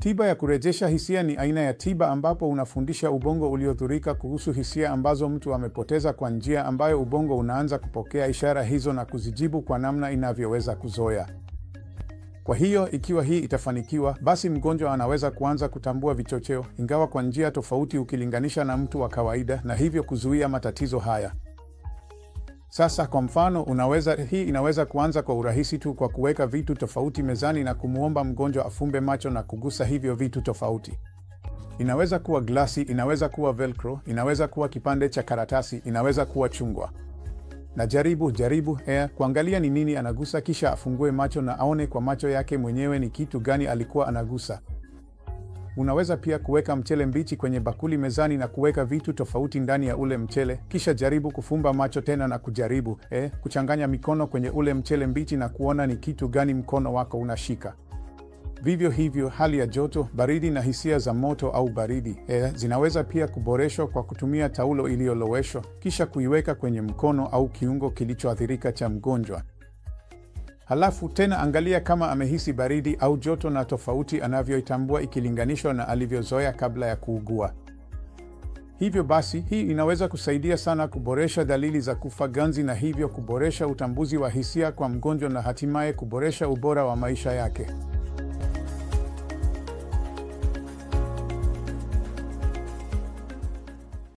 Tiba ya kurejesha hisia ni aina ya tiba ambapo unafundisha ubongo uliodhurika kuhusu hisia ambazo mtu amepoteza kwa njia ambayo ubongo unaanza kupokea ishara hizo na kuzijibu kwa namna inavyoweza kuzoea. Kwa hiyo, ikiwa hii itafanikiwa, basi mgonjwa anaweza kuanza kutambua vichocheo, ingawa kwa njia tofauti ukilinganisha na mtu wa kawaida, na hivyo kuzuia matatizo haya. Sasa kwa mfano, hii inaweza kuanza kwa urahisi tu kwa kuweka vitu tofauti mezani na kumwomba mgonjwa afumbe macho na kugusa hivyo vitu tofauti. Inaweza kuwa glasi, inaweza kuwa velcro, inaweza kuwa kipande cha karatasi, inaweza kuwa chungwa. Na jaribu kuangalia ni nini anagusa, kisha afungue macho na aone kwa macho yake mwenyewe ni kitu gani alikuwa anagusa. Unaweza pia kuweka mchele mbichi kwenye bakuli mezani na kuweka vitu tofauti ndani ya ule mchele, kisha jaribu kufumba macho tena na kujaribu kuchanganya mikono kwenye ule mchele mbichi na kuona ni kitu gani mkono wako unashika. Vivyo hivyo, hali ya joto, baridi na hisia za moto au baridi zinaweza pia kuboreshwa kwa kutumia taulo iliyoloweshwa, kisha kuiweka kwenye mkono au kiungo kilichoathirika cha mgonjwa. Halafu tena angalia kama amehisi baridi au joto na tofauti anavyoitambua ikilinganishwa na alivyozoea kabla ya kuugua. Hivyo basi, hii inaweza kusaidia sana kuboresha dalili za kufa ganzi na hivyo kuboresha utambuzi wa hisia kwa mgonjwa na hatimaye kuboresha ubora wa maisha yake.